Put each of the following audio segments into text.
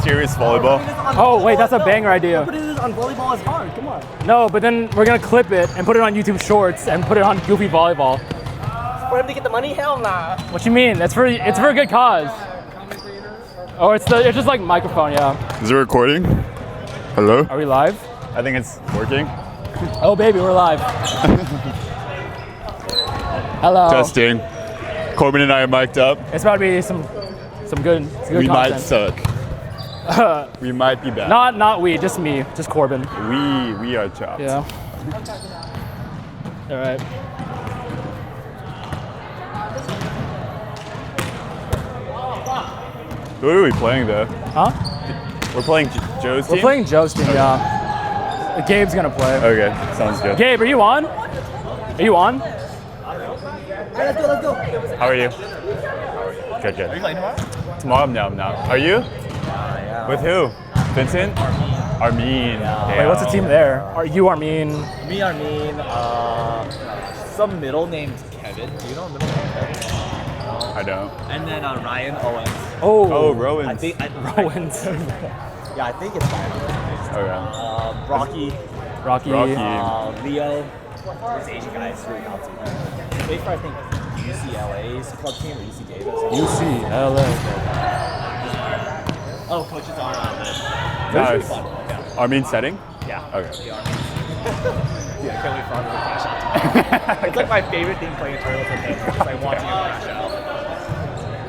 serious volleyball? Oh, wait, that's a banger idea. Put it on volleyball is hard. Come on. No, but then we're going to clip it and put it on YouTube Shorts and put it on Goofy Volleyball. For him to get the money? Hell nah. What you mean? It's for a good cause. Oh, it's just like microphone, yeah. Is it recording? Hello? Are we live? I think it's working. Oh, baby, we're live. Hello. Testing. Corbin and I are mic'd up. It's about to be some good We content. might suck. We might be bad. Not we, just me, just Corbin. We are chopped. Yeah. All right. Who are we playing though? Huh? We're playing Joe's team? We're playing Joe's team, yeah. Gabe's gonna play. Okay, sounds good. Gabe, are you on? Are you on? Alright, let's go. How are you? Good, good. Are you playing tomorrow? Tomorrow, I'm not. Are you? Yeah. With who? Vincent? Armin. Wait, what's the team there? Are you Armin? Me, Armin, some middle named Kevin. Do you know a middle named Kevin? I don't. And then Ryan Owens. Oh, Rowan. I think Owens. Yeah, I think it's Ryan. Okay. Rocky, Rocky. Leo. Those Asian guys who are out to. They for I think UCLA's club team or UC Davis. UCLA. Oh, coaches are Nice. fun. Yeah. Armin setting? Yeah. Okay. Yeah, I can't wait for him to crash out. It's like my favorite thing playing tournaments with him because I'm watching him crash out.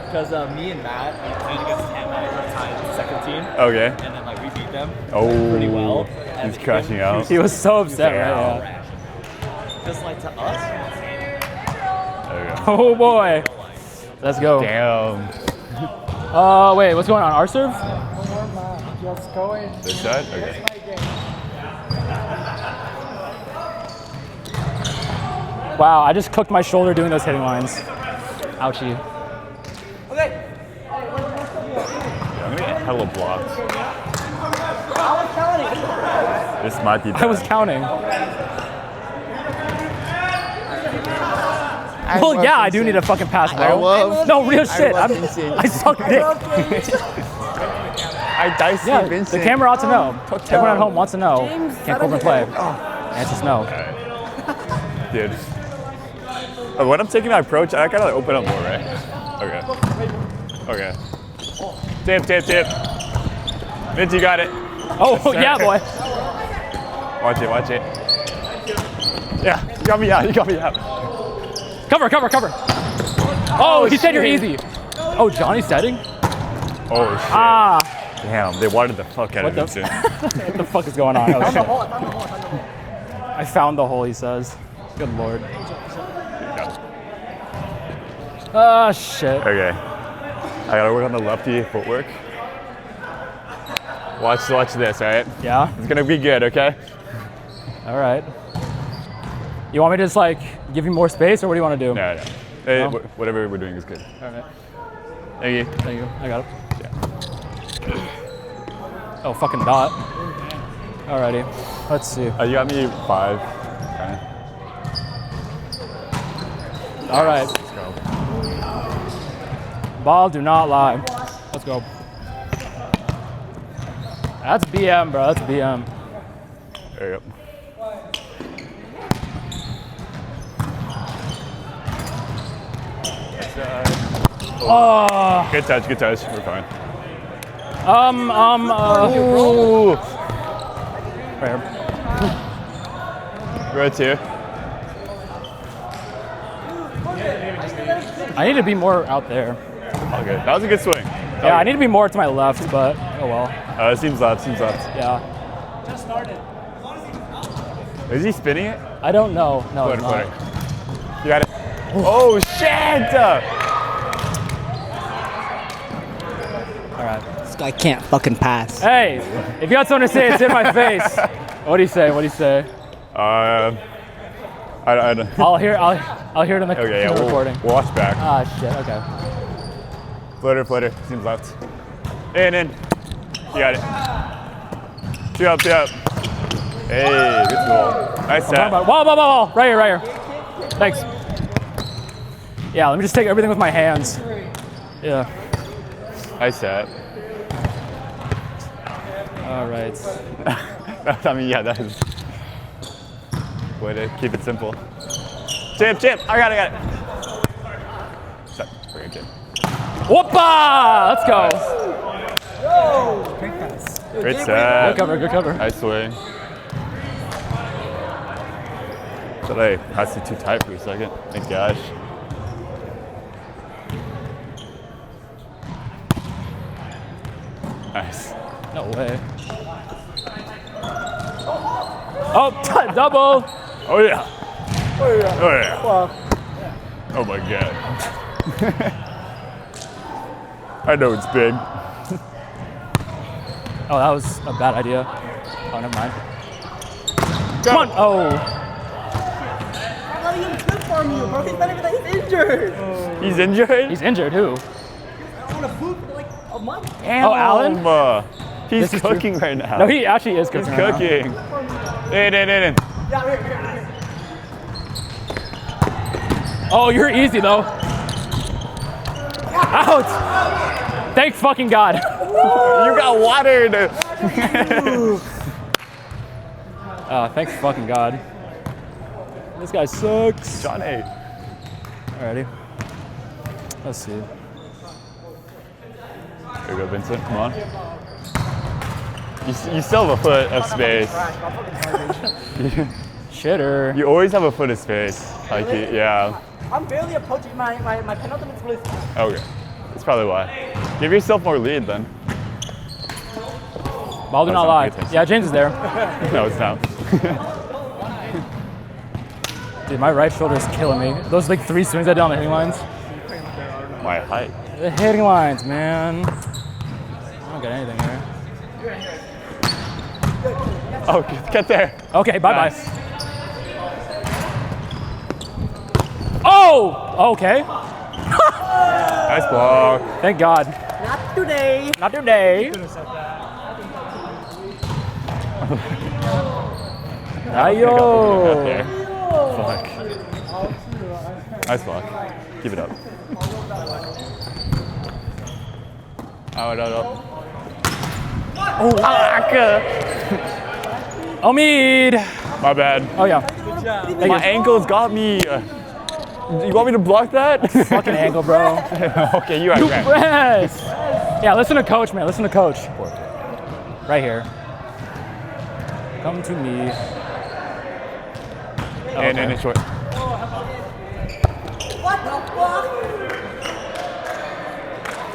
Because me and Matt played against him at the second team. Okay. And then like we beat them Oh, pretty well. he's crashing out. He was so upset, right? Yeah. Just like to us. There we go. Oh boy. Let's go. Damn. Wait, what's going on? Our serve? Just going. This side? Okay. Wow, I just cooked my shoulder doing those hitting lines. Ouchie. Okay. I'm gonna get hella blocked. I was counting. This might be bad. I was counting. Well, yeah, I do need a fucking pass, bro. No, real shit. I suck dick. I diced Yeah, Vincent. the camera ought to know. Everyone at home wants to know. Can't Corbin play? Answer is no. Dude. Oh, when I'm taking my approach, I gotta open up more, right? Okay. Okay. Tip. Vince, you got it. Oh, yeah, boy. Watch it. Yeah, you got me out. Cover. Oh, he said you're easy. Oh, Johnny's setting? Oh, shit. Ah, Damn, they wanted the fuck out of What the- Vincent. what the fuck is going on? Oh, shit. I found the hole, he says. Good lord. Ah, shit. Okay. I gotta work on the lefty footwork. Watch this, alright? Yeah? It's gonna be good, okay? All right. You want me to just like give you more space, or what do you want to do? No. Hey, No? whatever we're doing is good. All right. Thank you. Thank you. I got it. Oh, fucking dot. Alrighty. Let's see. You got me 5. Okay. All right. Let's go. Ball, do not lie. Let's go. That's BM, bro. That's BM. There you go. Oh. Good touch. We're fine. Ooh. Right. Right here. I need to be more out there. Okay, that was a good swing. Yeah, I need to be more to my left, but oh well. It seems left. Yeah. Is he spinning it? I don't know. No, it's Footer. not. You got it. Oh, shit! All right. This guy can't fucking pass. Hey, if you got something to say, it's in my face. What do you say? I don't. I'll hear it in the, Okay, in yeah, the recording. we'll watch back. Ah, shit. Okay. Footer. Seems left. In. You got it. Two up. Hey, good goal. Nice set. Whoa. Right here. Thanks. Yeah, let me just take everything with my hands. Yeah. Nice set. All right. I mean, yeah, that is way to keep it simple. Chip, I got it. Sorry, bring it, Chip. Whoopa! Let's go. Great Good set. cover, good cover. Nice swing. So they passed it too tight for a second. Thank gosh. Nice. No way. Oh, double. Oh yeah. Oh yeah. Oh my god. I know it's big. Oh, that was a bad idea. Oh, never mind. Come on. Oh. I'm letting him trip for me, bro. He's not even that he's injured. He's injured? He's injured. Who? I want to food for like a month. Oh, Alan? He's This is true. cooking right now. No, he actually is He's cooking. right now. cooking. In. Yeah, here. Oh, you're easy though. Out! Thank fucking God. You got watered. Thanks fucking God. This guy sucks. John A. Alrighty. Let's see. Here we go, Vincent. Come on. You still have a foot of space. Shitter. You always have a foot of space. Like, yeah. I'm barely approaching my penultimate split. Okay. That's probably why. Give yourself more lead then. Ball do That's not not lie. good things. Yeah, James is there. No, it's not. Dude, my right shoulder is killing me. Those like 3 swings I did on the hitting lines. My height. The hitting lines, man. I don't got anything here. Oh, get there. Okay, bye-bye. Nice. Oh! Okay. Nice block. Thank God. Not today. Not today. Ayo. There. Fuck. Nice block. Keep it up. Oh. Omid. My bad. Oh yeah. My ankle's got me. You want me to block that? Fucking ankle, bro. Okay, you are right. Press. Yeah, listen to coach, man. Listen to coach. Right here. Come to me. And it's short. What the fuck?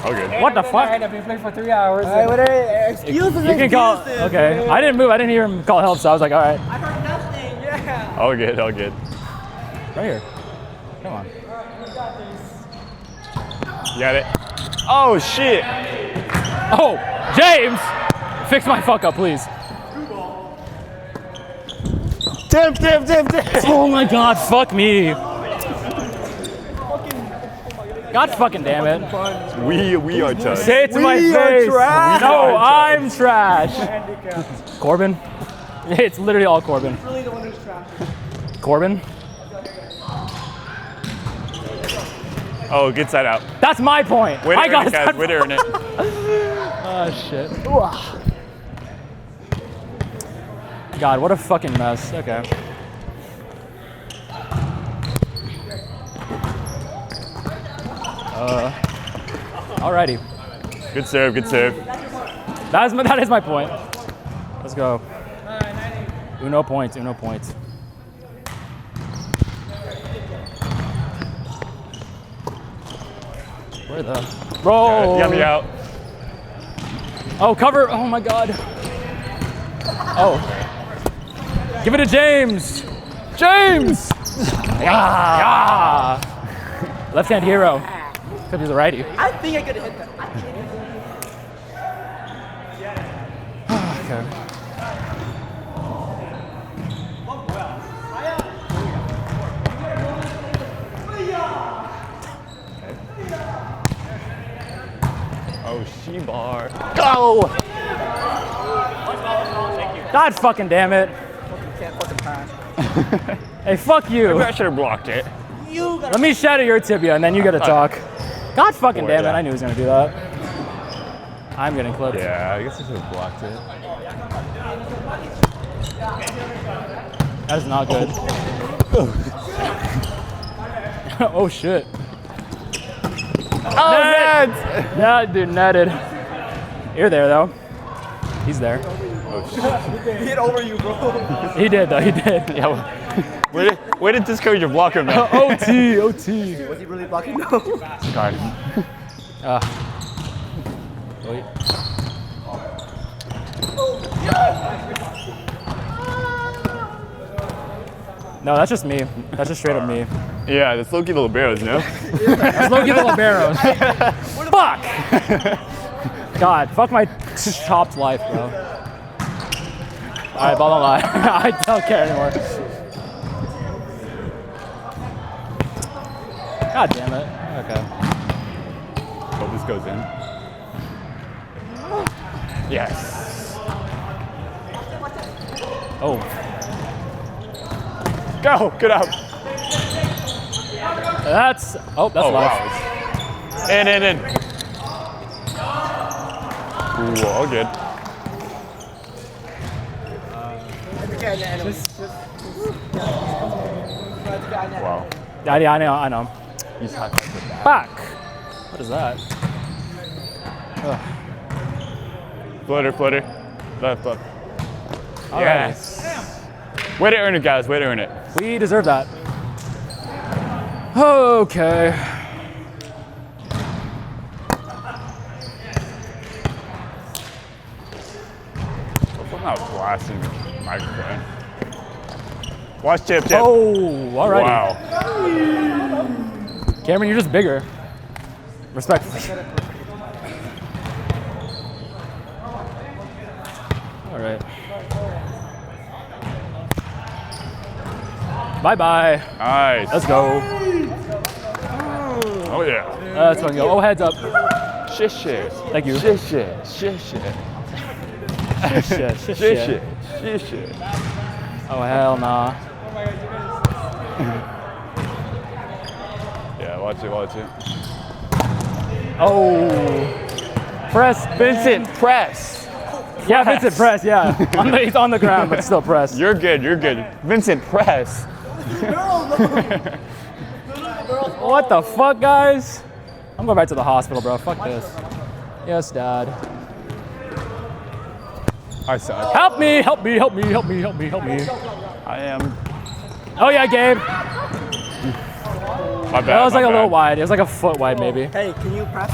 Okay. What the fuck? I've been playing for 3 hours. Alright, what are excuses? You can call. Okay. I didn't move. I didn't hear him call help, so I was like, all right. I heard nothing. Yeah. All good. Right here. Come on. You got it. Oh, shit. Oh, James! Fix my fuck up, please. Tip. Oh my God, fuck me. God fucking damn it. We are tough. Say it to my face. No, I'm trash. Corbin? It's literally all Corbin. Really the one who's trash. Corbin? Oh, good side out. That's my point. Winner I got in it, guys. Winner in it. Oh shit. God, what a fucking mess. Okay. Alrighty. Good serve. That is my point. Let's go. Uno points. Where the? Roll. Yummy out. Oh, cover. Oh my God. Oh. Give it to James. James. Yeah. Left-hand hero. Except he's a righty. I think I could hit that. Okay. Oh, she-bar. Go! God fucking damn it. Can't fucking pass. Hey, fuck you. I should have blocked it. You got Let me shatter your tibia and then you gotta talk. God fucking Boy, damn it. yeah. I knew he was gonna do that. I'm getting clipped. Yeah, I guess I should have blocked it. That is not good. Oh shit. Oh, Net! Yeah, dude, netted. You're there though. He's there. Oh shit. He hit over you, bro. He did though. He did. Yeah. Where did this coach your blocker, man? OT. Was he really blocking? No. God. Wait. No, that's just me. That's just straight up me. Yeah, that's Loki the Liberos, no? It's Loki the Liberos. Fuck! God, fuck my chopped life, bro. Alright, ball don't lie. I don't care anymore. God damn it. Okay. Hope this goes in. Yes. Oh. Go, get out. That's Oh, live. wow. In. Ooh, all good. Wow. Daddy, I know. He's hot with that. Back. What is that? Ugh. Flutter. Left. Alrighty. Yes. Way to earn it, guys. Way to earn it. We deserve that. Okay. I'm not blasting the microphone. Watch Chip. Oh, alrighty. Wow. Cameron, you're just bigger. Respectfully. All right. Bye-bye. Nice. Let's go. Oh, yeah. Let's fucking go. Oh, heads up. Shit. Thank you. Shit. Shit. Oh, hell nah. Yeah, watch it. Oh. Press. Vincent, press. Yeah, Vincent, press, yeah. He's on the ground, but still press. You're good. Vincent, press. What the fuck, guys? I'm going back to the hospital, bro. Fuck this. Yes, Dad. I suck. Help me. I am. Oh, yeah, Gabe. My bad. That was my like a bad. little wide. It was like a foot wide, maybe. Hey, can you press?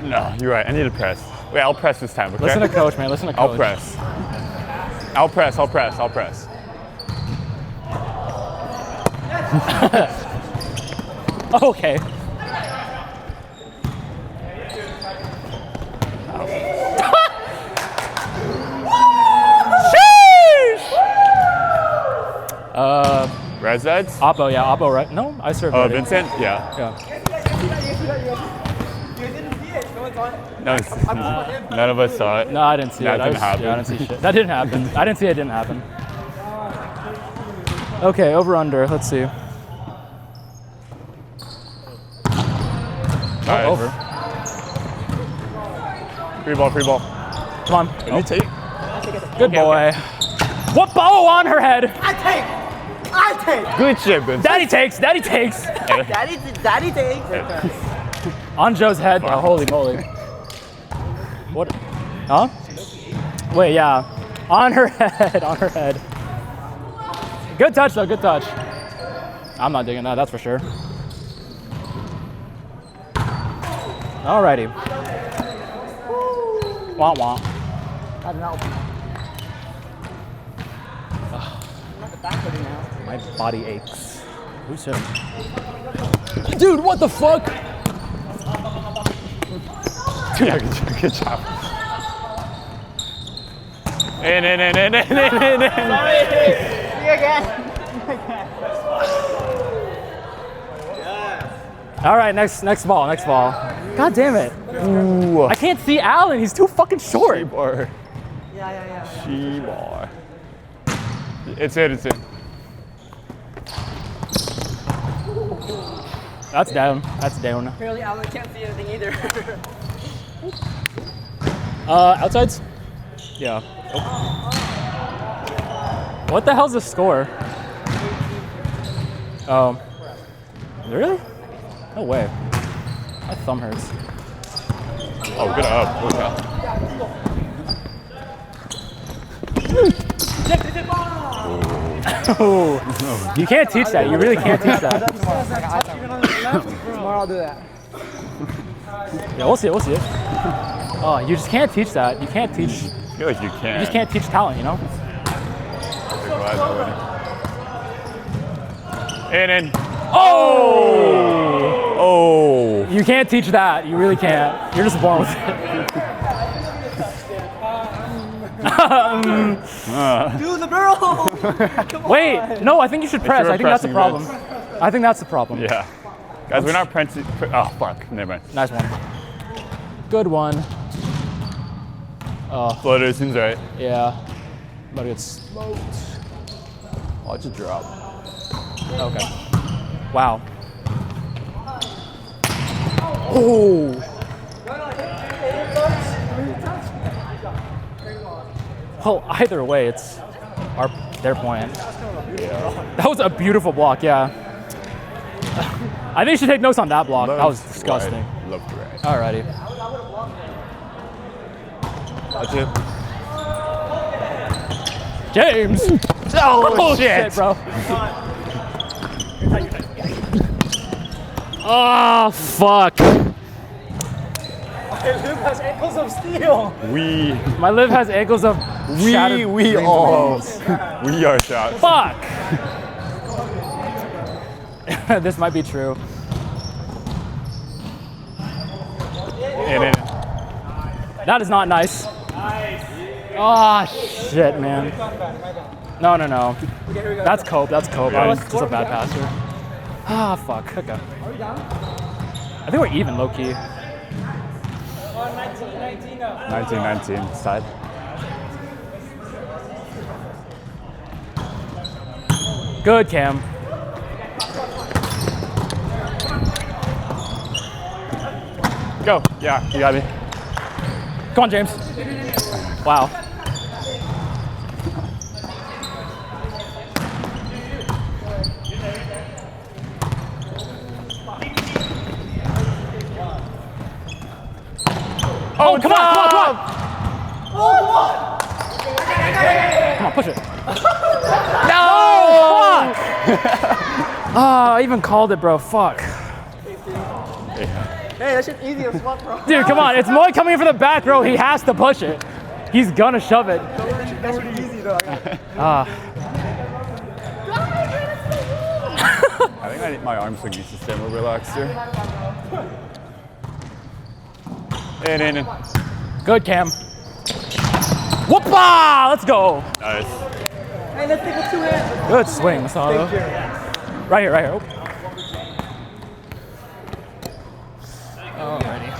No, you're right. I need to press. Wait, I'll press this time, okay? Listen to coach, man. Listen to coach. I'll press. Okay. Reds? Oppo, yeah, Oppo, right? No, I served. already. Vincent? Yeah. Yeah. You didn't see it. No one's on it. No, none of us saw it. No, I didn't see That it. didn't happen. Yeah, I didn't see shit. That didn't happen. I didn't see it didn't happen. Okay, over under. Let's see. Nice. Over. Free ball. Come on. Can you take? Good boy. What? Oh, on her head. I take. Good shit, Vincent. Daddy takes. Daddy takes. On Joe's head. Oh, holy moly. What? Huh? Wait, yeah. On her head. Good touch, though. Good touch. I'm not digging that. That's for sure. Alrighty. Wah wah. My body aches. Who's him? Dude, what the fuck? Yeah, good job. In. All right, next ball. God damn it. Ooh. I can't see Allen. He's too fucking short. She-bar. Yeah. She-bar. It's in. That's down. Apparently, Alan can't see anything either. Outsides? Yeah. Oh. What the hell's the score? Oh. Really? No way. My thumb hurts. Oh, good up. Good up. Oh. You can't teach that. You really can't teach that. Tomorrow I'll do that. Yeah, we'll see it. We'll see it. Oh, you just can't teach that. You can't teach. I feel like you can. You just can't teach talent, you know? In. Oh! Oh. You can't teach that. You really can't. You're just born with it. Do the girl! Wait, no, I think you should press. sure I think that's the pressing problem. I think that's the problem. Yeah. Guys, we're not pressing. Oh, fuck. Never mind. Nice one. Good one. Oh, Floater seems right. yeah. About to get smoked. Watch it drop. Okay. Wow. Oh. Well, either way, it's their point. Yeah. That was a beautiful block, yeah. I think you should take notes on that block. That was Left, disgusting. right, left, right. Alrighty. That's it. James! Oh, shit, bro. Oh, fuck. Luke has ankles of steel. We My liv has ankles of shattered we dreams all and we are shots. fuck! This might be true. And That is not nice. Oh, shit, man. No. That's cope. I'm just a bad passer. Ah, fuck. Okay. I think we're even, low-key. 1919 side. Good, Cam. Go. Yeah, you got me. Come on, James. Wow. Oh, come on. Come on, push it. No! Fuck! I even called it, bro. Fuck. Hey, that shit's easy as fuck, bro. Dude, come on. It's Moy coming in for the back, bro. He has to push it. He's gonna shove it. That shit's easy, though. I think my arm swing needs to stay more relaxed here. In. Good, Cam. Whoopah! Let's go. Nice. Hey, let's take with two hands. Good swing, Masato. Right here. Oh. Alrighty.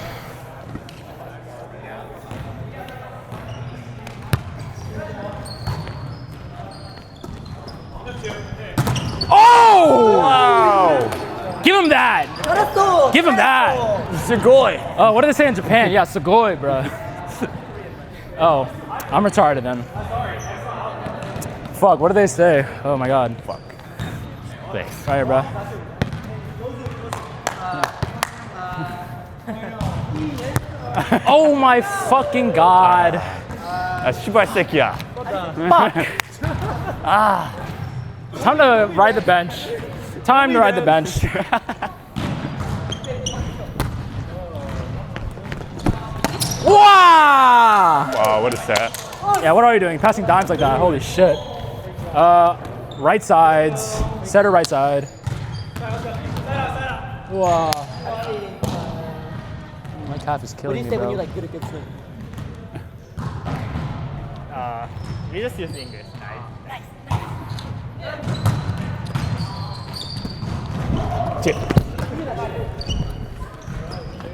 Oh! Wow. Give him that! Give him that! Sugoi. Oh, what do they say in Japan? Yeah, sugoi, bro. Oh, I'm retarded then. Fuck, what do they say? Oh my god. Fuck. Thanks. Right here, bro. Oh my fucking god. Shibasekia. Fuck. Time to ride the bench. Time to ride the bench. Wow! Wow, what is that? Yeah, what are you doing? Passing dimes like that? Holy shit. Right sides. Center right side. Wow. My calf is What do killing you me, say when bro. you like get a good swing? We just use English. Tip.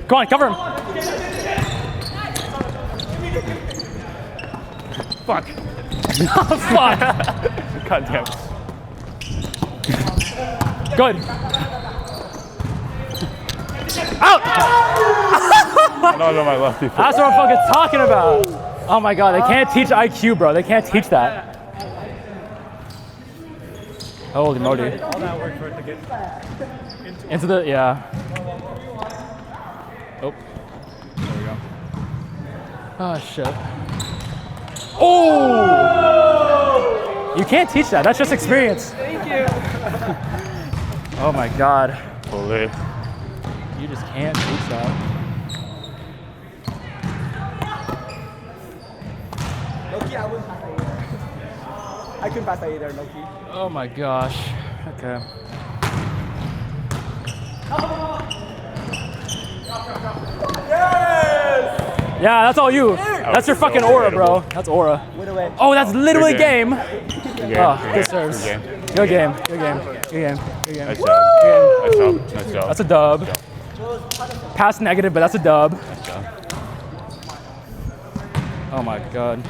Come on, cover him. Fuck. Fuck. God damn. Good. Out. Not on my lefty foot. That's what I'm fucking talking about. Oh my god, they can't teach IQ, bro. They can't teach that. Holy moly. All that work for it to get Into the, yeah. Oh. There we go. Oh, shit. Oh! You can't teach that. That's just experience. Thank you. Oh my god. Holy. You just can't teach that. Loki, I wouldn't pass that either. I couldn't pass that either, Loki. Oh my gosh. Okay. Yeah, that's all you. That's your fucking aura, bro. That's aura. Win away. Oh, that's literally Good game. game. Oh, Good good serves. game. Good game. Good game. Good game. Good game. Nice job. Nice job. Nice job. That's a dub. Pass negative, but that's a dub. Nice job. Oh my god.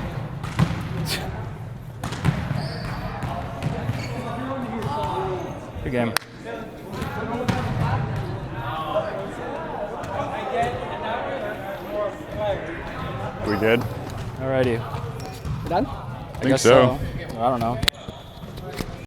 Good game. We good? Alrighty. Done? I think guess so. I don't know.